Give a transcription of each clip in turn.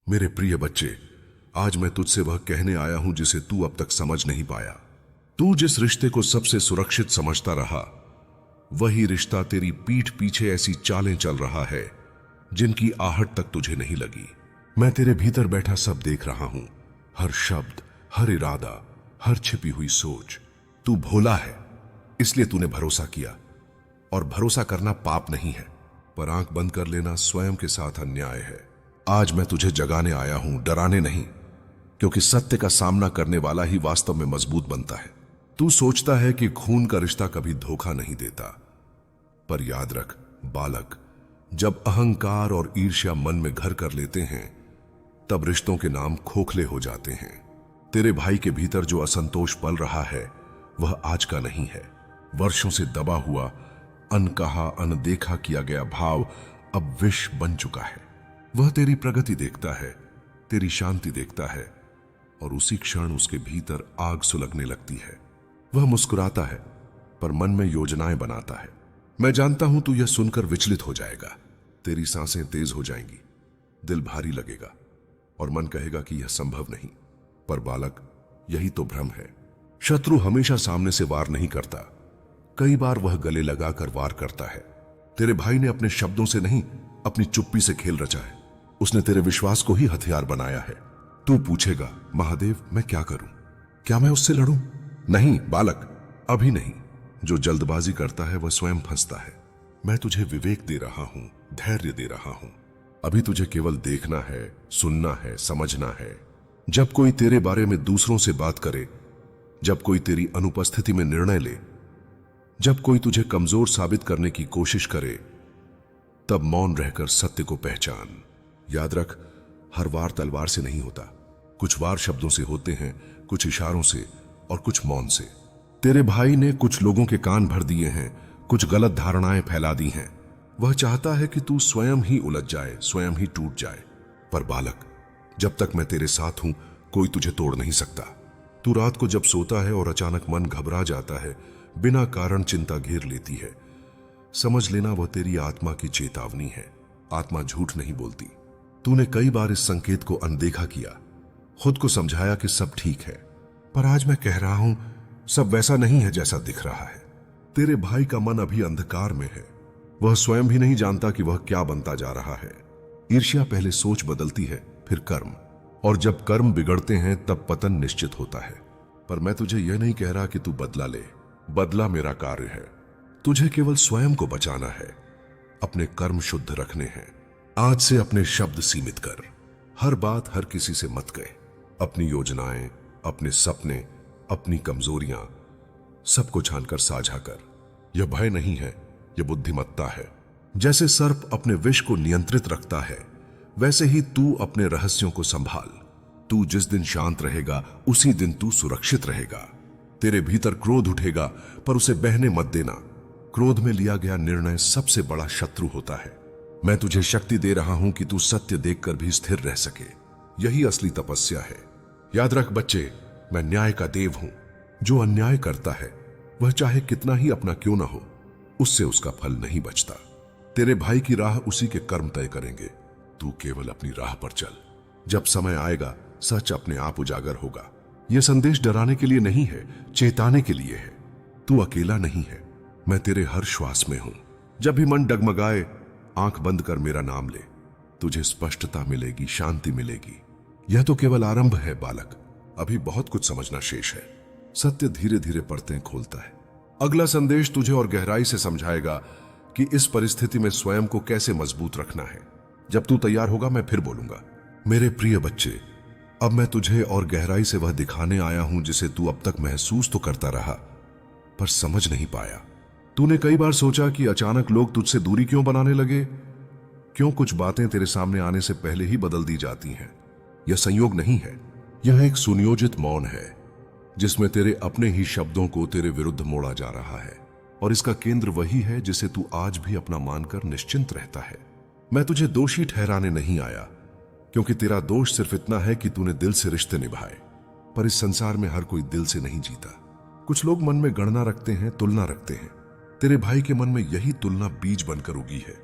मेरे प्रिय बच्चे, आज मैं तुझसे वह कहने आया हूं जिसे तू अब तक समझ नहीं पाया। तू जिस रिश्ते को सबसे सुरक्षित समझता रहा, वही रिश्ता तेरी पीठ पीछे ऐसी चालें चल रहा है जिनकी आहट तक तुझे नहीं लगी। मैं तेरे भीतर बैठा सब देख रहा हूं, हर शब्द, हर इरादा, हर छिपी हुई सोच। तू भोला है, इसलिए तूने भरोसा किया, और भरोसा करना पाप नहीं है, पर आंख बंद कर लेना स्वयं के साथ अन्याय है। आज मैं तुझे जगाने आया हूं, डराने नहीं, क्योंकि सत्य का सामना करने वाला ही वास्तव में मजबूत बनता है। तू सोचता है कि खून का रिश्ता कभी धोखा नहीं देता, पर याद रख बालक, जब अहंकार और ईर्ष्या मन में घर कर लेते हैं, तब रिश्तों के नाम खोखले हो जाते हैं। तेरे भाई के भीतर जो असंतोष पल रहा है, वह आज का नहीं है। वर्षों से दबा हुआ, अनकहा, अनदेखा किया गया भाव अब विष बन चुका है। वह तेरी प्रगति देखता है, तेरी शांति देखता है, और उसी क्षण उसके भीतर आग सुलगने लगती है। वह मुस्कुराता है, पर मन में योजनाएं बनाता है। मैं जानता हूं तू यह सुनकर विचलित हो जाएगा, तेरी सांसें तेज हो जाएंगी, दिल भारी लगेगा, और मन कहेगा कि यह संभव नहीं। पर बालक, यही तो भ्रम है। शत्रु हमेशा सामने से वार नहीं करता, कई बार वह गले लगाकर वार करता है। तेरे भाई ने अपने शब्दों से नहीं, अपनी चुप्पी से खेल रचा है। उसने तेरे विश्वास को ही हथियार बनाया है। तू पूछेगा, महादेव मैं क्या करूं? क्या मैं उससे लड़ूं? नहीं बालक, अभी नहीं। जो जल्दबाजी करता है वह स्वयं फंसता है। मैं तुझे विवेक दे रहा हूं, धैर्य दे रहा हूं। अभी तुझे केवल देखना है, सुनना है, समझना है। जब कोई तेरे बारे में दूसरों से बात करे, जब कोई तेरी अनुपस्थिति में निर्णय ले, जब कोई तुझे कमजोर साबित करने की कोशिश करे, तब मौन रहकर सत्य को पहचान। याद रख, हर वार तलवार से नहीं होता। कुछ वार शब्दों से होते हैं, कुछ इशारों से, और कुछ मौन से। तेरे भाई ने कुछ लोगों के कान भर दिए हैं, कुछ गलत धारणाएं फैला दी हैं। वह चाहता है कि तू स्वयं ही उलझ जाए, स्वयं ही टूट जाए। पर बालक, जब तक मैं तेरे साथ हूं, कोई तुझे तोड़ नहीं सकता। तू रात को जब सोता है और अचानक मन घबरा जाता है, बिना कारण चिंता घेर लेती है, समझ लेना वह तेरी आत्मा की चेतावनी है। आत्मा झूठ नहीं बोलती। तूने कई बार इस संकेत को अनदेखा किया, खुद को समझाया कि सब ठीक है, पर आज मैं कह रहा हूं, सब वैसा नहीं है जैसा दिख रहा है। तेरे भाई का मन अभी अंधकार में है। वह स्वयं भी नहीं जानता कि वह क्या बनता जा रहा है। ईर्ष्या पहले सोच बदलती है, फिर कर्म, और जब कर्म बिगड़ते हैं तब पतन निश्चित होता है। पर मैं तुझे यह नहीं कह रहा कि तू बदला ले। बदला मेरा कार्य है। तुझे केवल स्वयं को बचाना है, अपने कर्म शुद्ध रखने हैं। आज से अपने शब्द सीमित कर। हर बात हर किसी से मत कहे। अपनी योजनाएं, अपने सपने, अपनी कमजोरियां, सबको छानकर साझा कर। यह भय नहीं है, यह बुद्धिमत्ता है। जैसे सर्प अपने विष को नियंत्रित रखता है, वैसे ही तू अपने रहस्यों को संभाल। तू जिस दिन शांत रहेगा, उसी दिन तू सुरक्षित रहेगा। तेरे भीतर क्रोध उठेगा, पर उसे बहने मत देना। क्रोध में लिया गया निर्णय सबसे बड़ा शत्रु होता है। मैं तुझे शक्ति दे रहा हूं कि तू सत्य देखकर भी स्थिर रह सके। यही असली तपस्या है। याद रख बच्चे, मैं न्याय का देव हूं। जो अन्याय करता है, वह चाहे कितना ही अपना क्यों ना हो, उससे उसका फल नहीं बचता। तेरे भाई की राह उसी के कर्म तय करेंगे। तू केवल अपनी राह पर चल। जब समय आएगा, सच अपने आप उजागर होगा। यह संदेश डराने के लिए नहीं है, चेताने के लिए है। तू अकेला नहीं है, मैं तेरे हर श्वास में हूं। जब भी मन डगमगाए, आंख बंद कर मेरा नाम ले। तुझे स्पष्टता मिलेगी, शांति मिलेगी। यह तो केवल आरंभ है बालक, अभी बहुत कुछ समझना शेष है। सत्य धीरे धीरे परतें खोलता है। अगला संदेश तुझे और गहराई से समझाएगा कि इस परिस्थिति में स्वयं को कैसे मजबूत रखना है। जब तू तैयार होगा, मैं फिर बोलूंगा। मेरे प्रिय बच्चे, अब मैं तुझे और गहराई से वह दिखाने आया हूं जिसे तू अब तक महसूस तो करता रहा, पर समझ नहीं पाया। तूने कई बार सोचा कि अचानक लोग तुझसे दूरी क्यों बनाने लगे, क्यों कुछ बातें तेरे सामने आने से पहले ही बदल दी जाती हैं। यह संयोग नहीं है, यह एक सुनियोजित मौन है, जिसमें तेरे अपने ही शब्दों को तेरे विरुद्ध मोड़ा जा रहा है। और इसका केंद्र वही है जिसे तू आज भी अपना मानकर निश्चिंत रहता है। मैं तुझे दोषी ठहराने नहीं आया, क्योंकि तेरा दोष सिर्फ इतना है कि तूने दिल से रिश्ते निभाए। पर इस संसार में हर कोई दिल से नहीं जीता। कुछ लोग मन में गणना रखते हैं, तुलना रखते हैं। तेरे भाई के मन में यही तुलना बीज बनकर उगी है।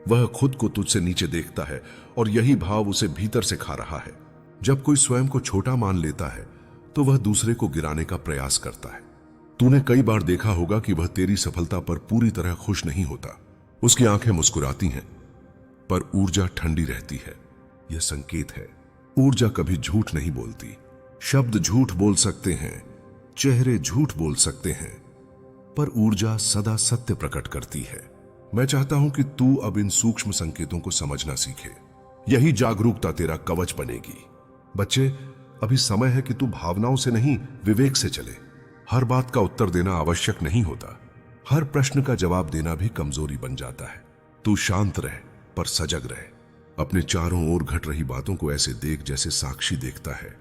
वह खुद को तुझसे नीचे देखता है और यही भाव उसे भीतर से खा रहा है। जब कोई स्वयं को छोटा मान लेता है तो वह दूसरे को गिराने का प्रयास करता है। तूने कई बार देखा होगा कि वह तेरी सफलता पर पूरी तरह खुश नहीं होता। उसकी आंखें मुस्कुराती हैं पर ऊर्जा ठंडी रहती है। यह संकेत है। ऊर्जा कभी झूठ नहीं बोलती। शब्द झूठ बोल सकते हैं, चेहरे झूठ बोल सकते हैं, पर ऊर्जा सदा सत्य प्रकट करती है। मैं चाहता हूं कि तू अब इन सूक्ष्म संकेतों को समझना सीखे। यही जागरूकता तेरा कवच बनेगी। बच्चे, अभी समय है कि तू भावनाओं से नहीं, विवेक से चले। हर बात का उत्तर देना आवश्यक नहीं होता। हर प्रश्न का जवाब देना भी कमजोरी बन जाता है। तू शांत रह पर सजग रह। अपने चारों ओर घट रही बातों को ऐसे देख जैसे साक्षी देखता है,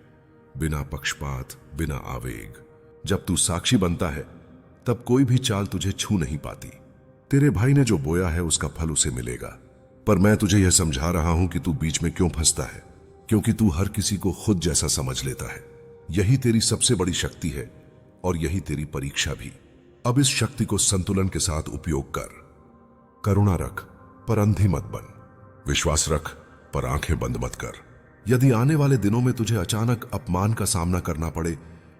बिना पक्षपात, बिना आवेग। जब तू साक्षी बनता है तब कोई भी चाल तुझे छू नहीं पाती। तेरे भाई ने जो बोया है उसका फल उसे मिलेगा। पर मैं तुझे यह समझा रहा हूं कि तू बीच में क्यों फंसता है, क्योंकि तू हर किसी को खुद जैसा समझ लेता है। यही तेरी सबसे बड़ी शक्ति है और यही तेरी परीक्षा भी। अब इस शक्ति को संतुलन के साथ उपयोग कर। करुणा रख पर अंधी मत बन। विश्वास रख पर आंखें बंद मत कर। यदि आने वाले दिनों में तुझे अचानक अपमान का सामना करना पड़े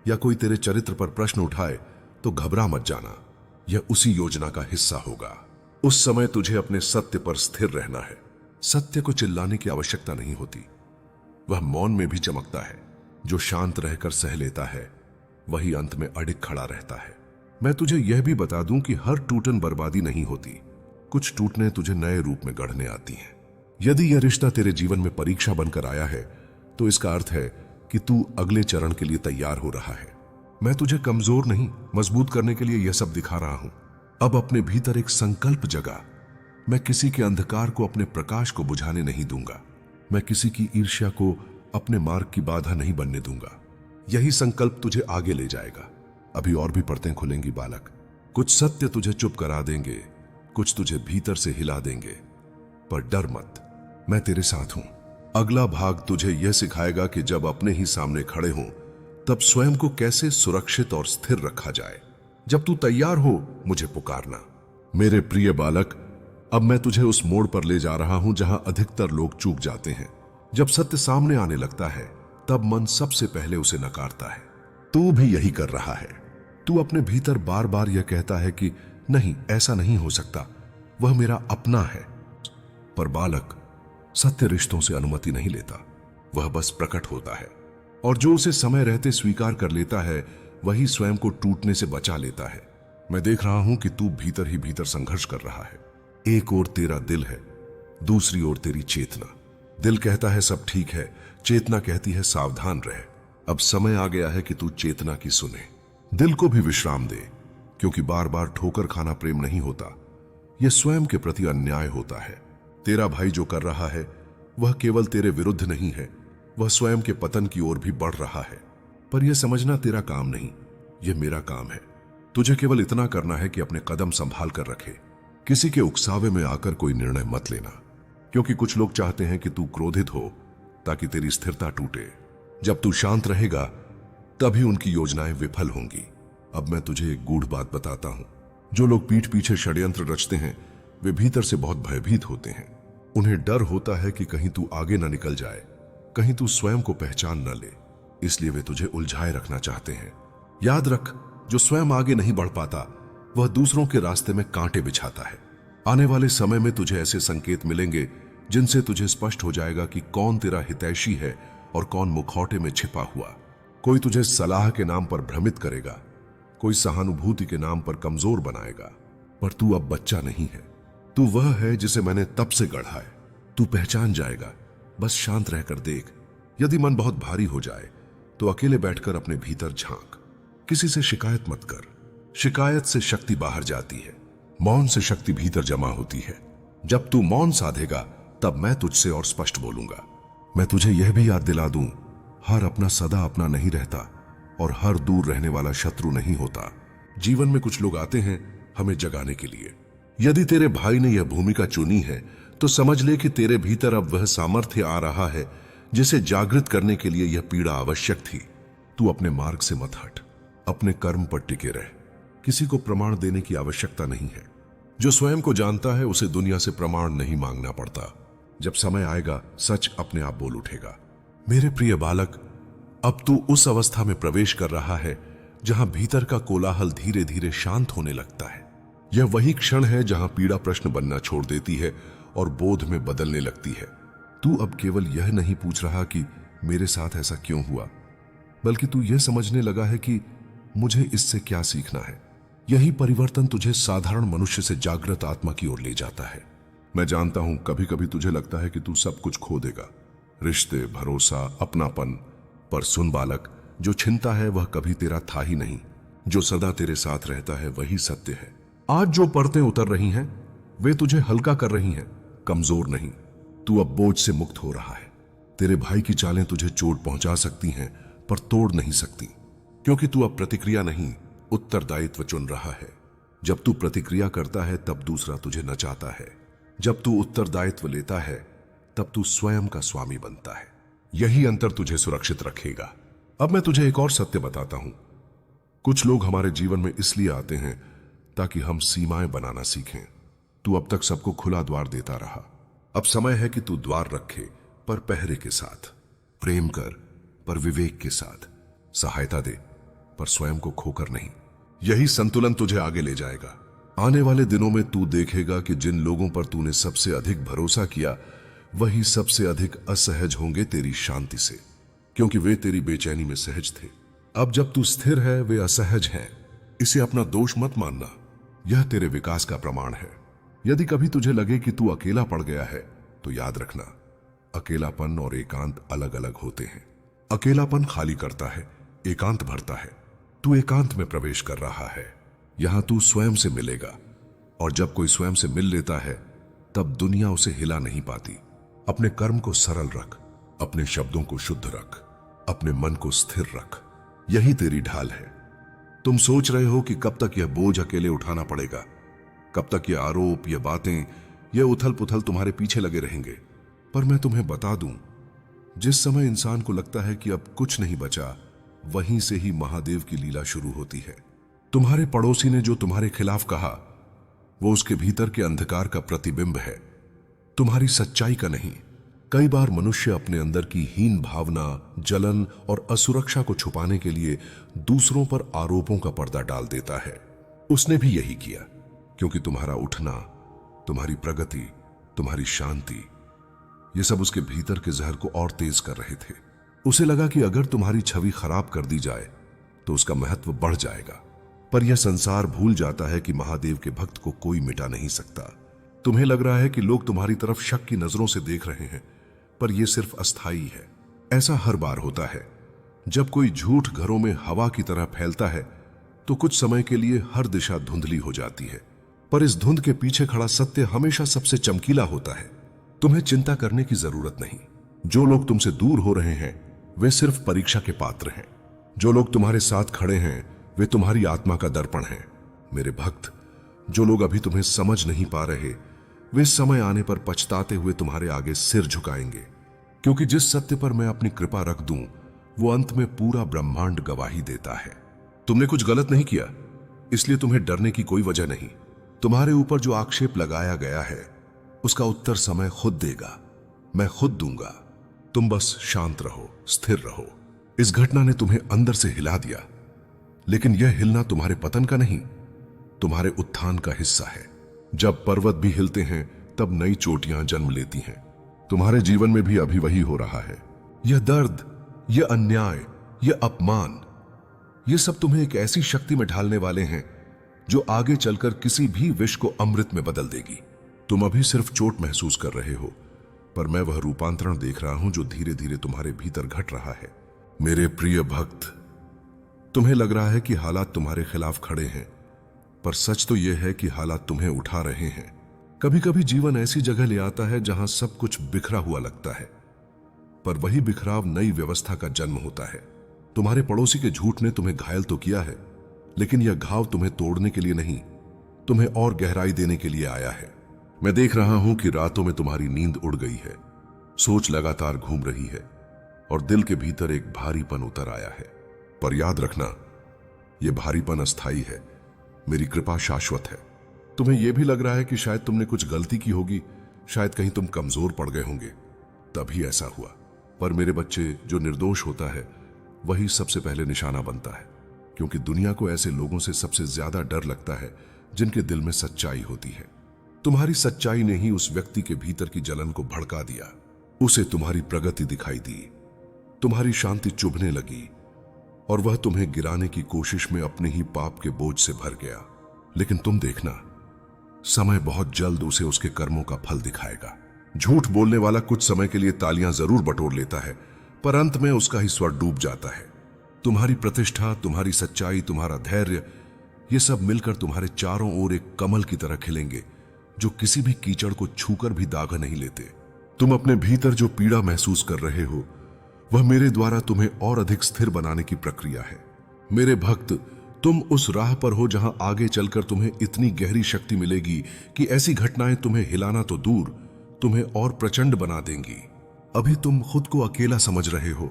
या कोई तेरे चरित्र पर प्रश्न उठाए तो घबरा मत जाना। यह उसी योजना का हिस्सा होगा। उस समय तुझे अपने सत्य पर स्थिर रहना है। सत्य को चिल्लाने की आवश्यकता नहीं होती, वह मौन में भी चमकता है। जो शांत रहकर सह लेता है वही अंत में अडिग खड़ा रहता है। मैं तुझे यह भी बता दूं कि हर टूटन बर्बादी नहीं होती। कुछ टूटने तुझे नए रूप में गढ़ने आती हैं। यदि यह रिश्ता तेरे जीवन में परीक्षा बनकर आया है तो इसका अर्थ है कि तू अगले चरण के लिए तैयार हो रहा है। मैं तुझे कमजोर नहीं, मजबूत करने के लिए यह सब दिखा रहा हूं। अब अपने भीतर एक संकल्प जगा। मैं किसी के अंधकार को अपने प्रकाश को बुझाने नहीं दूंगा। मैं किसी की ईर्ष्या को अपने मार्ग की बाधा नहीं बनने दूंगा। यही संकल्प तुझे आगे ले जाएगा। अभी और भी परतें खुलेंगी बालक। कुछ सत्य तुझे चुप करा देंगे, कुछ तुझे भीतर से हिला देंगे, पर डर मत, मैं तेरे साथ हूं। अगला भाग तुझे यह सिखाएगा कि जब अपने ही सामने खड़े हों तब स्वयं को कैसे सुरक्षित और स्थिर रखा जाए। जब तू तैयार हो मुझे पुकारना। मेरे प्रिय बालक, अब मैं तुझे उस मोड़ पर ले जा रहा हूं जहां अधिकतर लोग चूक जाते हैं। जब सत्य सामने आने लगता है तब मन सबसे पहले उसे नकारता है। तू भी यही कर रहा है। तू अपने भीतर बार बार यह कहता है कि नहीं, ऐसा नहीं हो सकता, वह मेरा अपना है। पर बालक, सत्य रिश्तों से अनुमति नहीं लेता, वह बस प्रकट होता है। और जो उसे समय रहते स्वीकार कर लेता है वही स्वयं को टूटने से बचा लेता है। मैं देख रहा हूं कि तू भीतर ही भीतर संघर्ष कर रहा है। एक ओर तेरा दिल है, दूसरी ओर तेरी चेतना। दिल कहता है सब ठीक है, चेतना कहती है सावधान रह। अब समय आ गया है कि तू चेतना की सुने। दिल को भी विश्राम दे, क्योंकि बार बार ठोकर खाना प्रेम नहीं होता, यह स्वयं के प्रति अन्याय होता है। तेरा भाई जो कर रहा है वह केवल तेरे विरुद्ध नहीं है, वह स्वयं के पतन की ओर भी बढ़ रहा है। पर यह समझना तेरा काम नहीं, यह मेरा काम है। तुझे केवल इतना करना है कि अपने कदम संभाल कर रखे। किसी के उकसावे में आकर कोई निर्णय मत लेना, क्योंकि कुछ लोग चाहते हैं कि तू क्रोधित हो ताकि तेरी स्थिरता टूटे। जब तू शांत रहेगा तभी उनकी योजनाएं विफल होंगी। अब मैं तुझे एक गूढ़ बात बताता हूं। जो लोग पीठ पीछे षड्यंत्र रचते हैं वे भीतर से बहुत भयभीत होते हैं। उन्हें डर होता है कि कहीं तू आगे न निकल जाए, कहीं तू स्वयं को पहचान न ले, इसलिए वे तुझे उलझाए रखना चाहते हैं। याद रख, जो स्वयं आगे नहीं बढ़ पाता वह दूसरों के रास्ते में कांटे बिछाता है। आने वाले समय में तुझे ऐसे संकेत मिलेंगे जिनसे तुझे स्पष्ट हो जाएगा कि कौन तेरा हितैषी है और कौन मुखौटे में छिपा हुआ। कोई तुझे सलाह के नाम पर भ्रमित करेगा, कोई सहानुभूति के नाम पर कमजोर बनाएगा, पर तू अब बच्चा नहीं है। तू वह है जिसे मैंने तब से गढ़ा है। तू पहचान जाएगा, बस शांत रहकर देख। यदि मन बहुत भारी हो जाए तो अकेले बैठकर अपने भीतर झांक। किसी से शिकायत मत कर, शिकायत से शक्ति बाहर जाती है, मौन से शक्ति भीतर जमा होती है। जब तू मौन साधेगा तब मैं तुझसे और स्पष्ट बोलूंगा। मैं तुझे यह भी याद दिला दूं, हर अपना सदा अपना नहीं रहता और हर दूर रहने वाला शत्रु नहीं होता। जीवन में कुछ लोग आते हैं हमें जगाने के लिए। यदि तेरे भाई ने यह भूमिका चुनी है तो समझ ले कि तेरे भीतर अब वह सामर्थ्य आ रहा है जिसे जागृत करने के लिए यह पीड़ा आवश्यक थी। तू अपने मार्ग से मत हट, अपने कर्म पर टिके रह। किसी को प्रमाण देने की आवश्यकता नहीं है। जो स्वयं को जानता है उसे दुनिया से प्रमाण नहीं मांगना पड़ता। जब समय आएगा सच अपने आप बोल उठेगा। मेरे प्रिय बालक, अब तू उस अवस्था में प्रवेश कर रहा है जहां भीतर का कोलाहल धीरे धीरे शांत होने लगता है। यह वही क्षण है जहां पीड़ा प्रश्न बनना छोड़ देती है और बोध में बदलने लगती है। तू अब केवल यह नहीं पूछ रहा कि मेरे साथ ऐसा क्यों हुआ, बल्कि तू यह समझने लगा है कि मुझे इससे क्या सीखना है। यही परिवर्तन तुझे साधारण मनुष्य से जागृत आत्मा की ओर ले जाता है। मैं जानता हूं कभी कभी तुझे लगता है कि तू सब कुछ खो देगा, रिश्ते, भरोसा, अपनापन, पर सुन बालक, जो छिनता है वह कभी तेरा था ही नहीं। जो सदा तेरे साथ रहता है वही सत्य है। आज जो परतें उतर रही हैं वे तुझे हल्का कर रही हैं, कमजोर नहीं। तू अब बोझ से मुक्त हो रहा है। तेरे भाई की चालें तुझे चोट पहुंचा सकती हैं पर तोड़ नहीं सकती, क्योंकि तू अब प्रतिक्रिया नहीं उत्तरदायित्व चुन रहा है। जब तू प्रतिक्रिया करता है तब दूसरा तुझे नचाता है। जब तू उत्तरदायित्व लेता है तब तू स्वयं का स्वामी बनता है। यही अंतर तुझे सुरक्षित रखेगा। अब मैं तुझे एक और सत्य बताता हूं। कुछ लोग हमारे जीवन में इसलिए आते हैं ताकि हम सीमाएं बनाना सीखें। तू अब तक सबको खुला द्वार देता रहा। अब समय है कि तू द्वार रखे, पर पहरे के साथ। प्रेम कर, पर विवेक के साथ। सहायता दे, पर स्वयं को खोकर नहीं। यही संतुलन तुझे आगे ले जाएगा। आने वाले दिनों में तू देखेगा कि जिन लोगों पर तूने सबसे अधिक भरोसा किया वही सबसे अधिक असहज होंगे तेरी शांति से, क्योंकि वे तेरी बेचैनी में सहज थे। अब जब तू स्थिर है वे असहज हैं। इसे अपना दोष मत मानना, यह तेरे विकास का प्रमाण है। यदि कभी तुझे लगे कि तू अकेला पड़ गया है तो याद रखना, अकेलापन और एकांत अलग अलग होते हैं। अकेलापन खाली करता है, एकांत भरता है। तू एकांत में प्रवेश कर रहा है। यहां तू स्वयं से मिलेगा, और जब कोई स्वयं से मिल लेता है तब दुनिया उसे हिला नहीं पाती। अपने कर्म को सरल रख, अपने शब्दों को शुद्ध रख, अपने मन को स्थिर रख। यही तेरी ढाल है। तुम सोच रहे हो कि कब तक यह बोझ अकेले उठाना पड़ेगा, कब तक ये आरोप, ये बातें, ये उथल पुथल तुम्हारे पीछे लगे रहेंगे। पर मैं तुम्हें बता दूं, जिस समय इंसान को लगता है कि अब कुछ नहीं बचा, वहीं से ही महादेव की लीला शुरू होती है। तुम्हारे पड़ोसी ने जो तुम्हारे खिलाफ कहा वो उसके भीतर के अंधकार का प्रतिबिंब है, तुम्हारी सच्चाई का नहीं। कई बार मनुष्य अपने अंदर की हीन भावना, जलन और असुरक्षा को छुपाने के लिए दूसरों पर आरोपों का पर्दा डाल देता है। उसने भी यही किया, क्योंकि तुम्हारा उठना, तुम्हारी प्रगति, तुम्हारी शांति, ये सब उसके भीतर के जहर को और तेज कर रहे थे। उसे लगा कि अगर तुम्हारी छवि खराब कर दी जाए तो उसका महत्व बढ़ जाएगा। पर यह संसार भूल जाता है कि महादेव के भक्त को कोई मिटा नहीं सकता। तुम्हें लग रहा है कि लोग तुम्हारी तरफ शक की नजरों से देख रहे हैं, पर यह सिर्फ अस्थाई है। ऐसा हर बार होता है। जब कोई झूठ घरों में हवा की तरह फैलता है तो कुछ समय के लिए हर दिशा धुंधली हो जाती है, पर इस धुंध के पीछे खड़ा सत्य हमेशा सबसे चमकीला होता है। तुम्हें चिंता करने की जरूरत नहीं। जो लोग तुमसे दूर हो रहे हैं वे सिर्फ परीक्षा के पात्र हैं। जो लोग तुम्हारे साथ खड़े हैं वे तुम्हारी आत्मा का दर्पण हैं। मेरे भक्त, जो लोग अभी तुम्हें समझ नहीं पा रहे वे समय आने पर पछताते हुए तुम्हारे आगे सिर झुकाएंगे, क्योंकि जिस सत्य पर मैं अपनी कृपा रख दूं वो अंत में पूरा ब्रह्मांड गवाही देता है। तुमने कुछ गलत नहीं किया, इसलिए तुम्हें डरने की कोई वजह नहीं। तुम्हारे ऊपर जो आक्षेप लगाया गया है उसका उत्तर समय खुद देगा, मैं खुद दूंगा। तुम बस शांत रहो, स्थिर रहो। इस घटना ने तुम्हें अंदर से हिला दिया, लेकिन यह हिलना तुम्हारे पतन का नहीं, तुम्हारे उत्थान का हिस्सा है। जब पर्वत भी हिलते हैं तब नई चोटियां जन्म लेती हैं। तुम्हारे जीवन में भी अभी वही हो रहा है। यह दर्द, यह अन्याय, यह अपमान, यह सब तुम्हें एक ऐसी शक्ति में ढालने वाले हैं जो आगे चलकर किसी भी विष को अमृत में बदल देगी। तुम अभी सिर्फ चोट महसूस कर रहे हो, पर मैं वह रूपांतरण देख रहा हूं जो धीरे धीरे तुम्हारे भीतर घट रहा है। मेरे प्रिय भक्त, तुम्हें लग रहा है कि हालात तुम्हारे खिलाफ खड़े हैं, पर सच तो यह है कि हालात तुम्हें उठा रहे हैं। कभी कभी जीवन ऐसी जगह ले आता है जहां सब कुछ बिखरा हुआ लगता है, पर वही बिखराव नई व्यवस्था का जन्म होता है। तुम्हारे पड़ोसी के झूठ ने तुम्हें घायल तो किया है, लेकिन यह घाव तुम्हें तोड़ने के लिए नहीं, तुम्हें और गहराई देने के लिए आया है। मैं देख रहा हूं कि रातों में तुम्हारी नींद उड़ गई है, सोच लगातार घूम रही है और दिल के भीतर एक भारीपन उतर आया है। पर याद रखना, यह भारीपन अस्थाई है, मेरी कृपा शाश्वत है। तुम्हें यह भी लग रहा है कि शायद तुमने कुछ गलती की होगी, शायद कहीं तुम कमजोर पड़ गए होंगे, तभी ऐसा हुआ। पर मेरे बच्चे, जो निर्दोष होता है वही सबसे पहले निशाना बनता है, क्योंकि दुनिया को ऐसे लोगों से सबसे ज्यादा डर लगता है जिनके दिल में सच्चाई होती है। तुम्हारी सच्चाई ने ही उस व्यक्ति के भीतर की जलन को भड़का दिया। उसे तुम्हारी प्रगति दिखाई दी, तुम्हारी शांति चुभने लगी और वह तुम्हें गिराने की कोशिश में अपने ही पाप के बोझ से भर गया। लेकिन तुम देखना, समय बहुत जल्द उसे उसके कर्मों का फल दिखाएगा। झूठ बोलने वाला कुछ समय के लिए तालियां जरूर बटोर लेता है, पर अंत में उसका ही स्वर डूब जाता है। तुम्हारी प्रतिष्ठा, तुम्हारी सच्चाई, तुम्हारा धैर्य, ये सब मिलकर तुम्हारे चारों ओर एक कमल की तरह खिलेंगे जो किसी भी कीचड़ को छूकर भी दाग नहीं लेते। तुम अपने भीतर जो पीड़ा महसूस कर रहे हो वह मेरे द्वारा तुम्हें और अधिक स्थिर बनाने की प्रक्रिया है। मेरे भक्त, तुम उस राह पर हो जहां आगे चलकर तुम्हें इतनी गहरी शक्ति मिलेगी कि ऐसी घटनाएं तुम्हें हिलाना तो दूर, तुम्हें और प्रचंड बना देंगी। अभी तुम खुद को अकेला समझ रहे हो,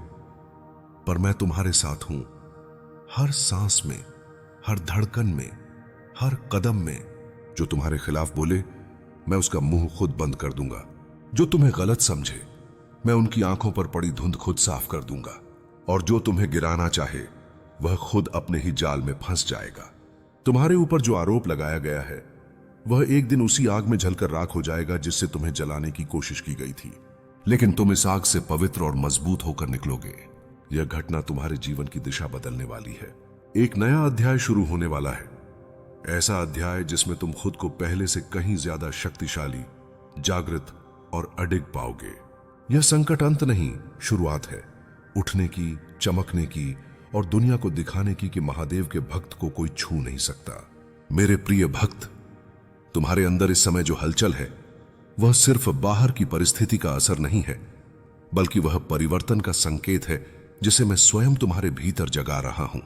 पर मैं तुम्हारे साथ हूं। हर सांस में, हर धड़कन में, हर कदम में। जो तुम्हारे खिलाफ बोले, मैं उसका मुंह खुद बंद कर दूंगा। जो तुम्हें गलत समझे, मैं उनकी आंखों पर पड़ी धुंध खुद साफ कर दूंगा। और जो तुम्हें गिराना चाहे, वह खुद अपने ही जाल में फंस जाएगा। तुम्हारे ऊपर जो आरोप लगाया गया है वह एक दिन उसी आग में जलकर राख हो जाएगा जिससे तुम्हें जलाने की कोशिश की गई थी। लेकिन तुम इस आग से पवित्र और मजबूत होकर निकलोगे। यह घटना तुम्हारे जीवन की दिशा बदलने वाली है। एक नया अध्याय शुरू होने वाला है, ऐसा अध्याय जिसमें तुम खुद को पहले से कहीं ज्यादा शक्तिशाली, जागृत और अडिग पाओगे। यह संकट अंत नहीं, शुरुआत है उठने की, चमकने की और दुनिया को दिखाने की कि महादेव के भक्त को कोई छू नहीं सकता। मेरे प्रिय भक्त, तुम्हारे अंदर इस समय जो हलचल है वह सिर्फ बाहर की परिस्थिति का असर नहीं है, बल्कि वह परिवर्तन का संकेत है जिसे मैं स्वयं तुम्हारे भीतर जगा रहा हूं।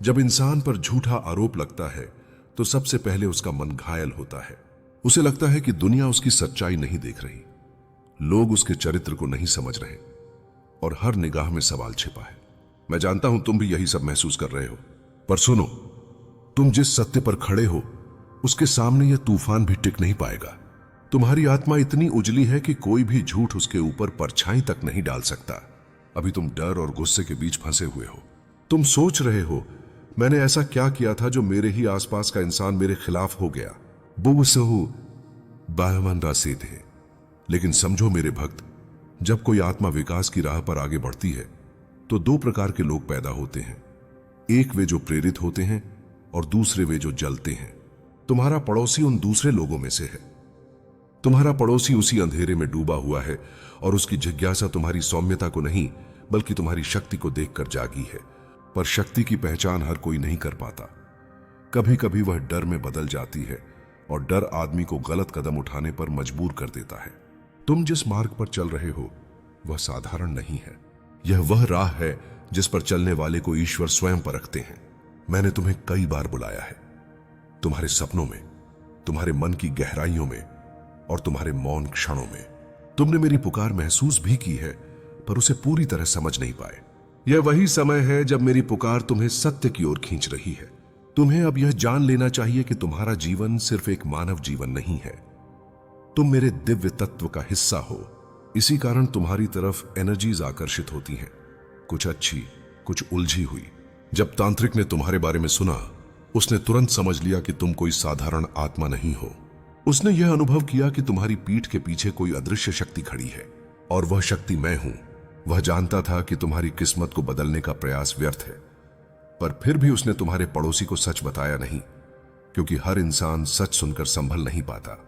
जब इंसान पर झूठा आरोप लगता है तो सबसे पहले उसका मन घायल होता है। उसे लगता है कि दुनिया उसकी सच्चाई नहीं देख रही, लोग उसके चरित्र को नहीं समझ रहे और हर निगाह में सवाल छिपा है। मैं जानता हूं तुम भी यही सब महसूस कर रहे हो, पर सुनो, तुम जिस सत्य पर खड़े हो उसके सामने यह तूफान भी टिक नहीं पाएगा। तुम्हारी आत्मा इतनी उजली है कि कोई भी झूठ उसके ऊपर परछाई तक नहीं डाल सकता। अभी तुम डर और गुस्से के बीच फंसे हुए हो। तुम सोच रहे हो, मैंने ऐसा क्या किया था जो मेरे ही आसपास का इंसान मेरे खिलाफ हो गया। बुवसहु बायमन थे। लेकिन समझो मेरे भक्त, जब कोई आत्मा विकास की राह पर आगे बढ़ती है तो दो प्रकार के लोग पैदा होते हैं। एक वे जो प्रेरित होते हैं और दूसरे वे जो जलते हैं। तुम्हारा पड़ोसी उन दूसरे लोगों में से है। तुम्हारा पड़ोसी उसी अंधेरे में डूबा हुआ है और उसकी जिज्ञासा तुम्हारी सौम्यता को नहीं बल्कि तुम्हारी शक्ति को देखकर जागी है। पर शक्ति की पहचान हर कोई नहीं कर पाता। कभी कभी वह डर में बदल जाती है और डर आदमी को गलत कदम उठाने पर मजबूर कर देता है। तुम जिस मार्ग पर चल रहे हो वह साधारण नहीं है। यह वह राह है जिस पर चलने वाले को ईश्वर स्वयं परखते हैं। मैंने तुम्हें कई बार बुलाया है, तुम्हारे सपनों में, तुम्हारे मन की गहराइयों में और तुम्हारे मौन क्षणों में। तुमने मेरी पुकार महसूस भी की है, पर उसे पूरी तरह समझ नहीं पाए। यह वही समय है जब मेरी पुकार तुम्हें सत्य की ओर खींच रही है। तुम्हें अब यह जान लेना चाहिए कि तुम्हारा जीवन सिर्फ एक मानव जीवन नहीं है, तुम मेरे दिव्य तत्व का हिस्सा हो। इसी कारण तुम्हारी तरफ एनर्जीज आकर्षित होती हैं, कुछ अच्छी, कुछ उलझी हुई। जब तांत्रिक ने तुम्हारे बारे में सुना, उसने तुरंत समझ लिया कि तुम कोई साधारण आत्मा नहीं हो। उसने यह अनुभव किया कि तुम्हारी पीठ के पीछे कोई अदृश्य शक्ति खड़ी है और वह शक्ति मैं हूं। वह जानता था कि तुम्हारी किस्मत को बदलने का प्रयास व्यर्थ है, पर फिर भी उसने तुम्हारे पड़ोसी को सच बताया नहीं, क्योंकि हर इंसान सच सुनकर संभल नहीं पाता।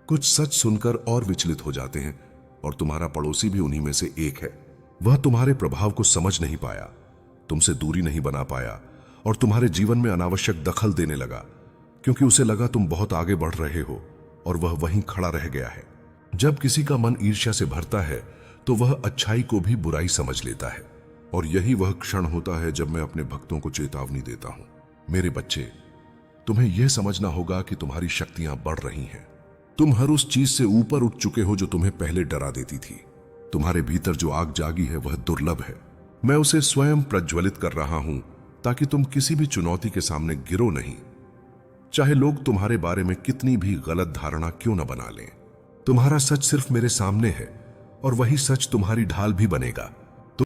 कुछ सच सुनकर और विचलित हो जाते हैं और तुम्हारा पड़ोसी भी उन्हीं में से एक है। वह तुम्हारे प्रभाव को समझ नहीं पाया, तुमसे दूरी नहीं बना पाया और तुम्हारे जीवन में अनावश्यक दखल देने लगा, क्योंकि उसे लगा तुम बहुत आगे बढ़ रहे हो और वह वहीं खड़ा रह गया है। जब किसी का मन ईर्ष्या से भरता है तो वह अच्छाई को भी बुराई समझ लेता है, और यही वह क्षण होता है जब मैं अपने भक्तों को चेतावनी देता हूं। मेरे बच्चे, तुम्हें यह समझना होगा कि तुम्हारी शक्तियां बढ़ रही हैं। तुम हर उस चीज से ऊपर उठ चुके हो जो तुम्हें पहले डरा देती थी। तुम्हारे भीतर जो आग जागी है वह दुर्लभ है। मैं उसे स्वयं प्रज्वलित कर रहा हूं ताकि तुम किसी भी चुनौती के सामने गिरो नहीं। चाहे लोग तुम्हारे बारे में कितनी भी गलत धारणा क्यों न बना लें। तुम्हारा सच सिर्फ मेरे सामने है और वही सच तुम्हारी ढाल भी बनेगा।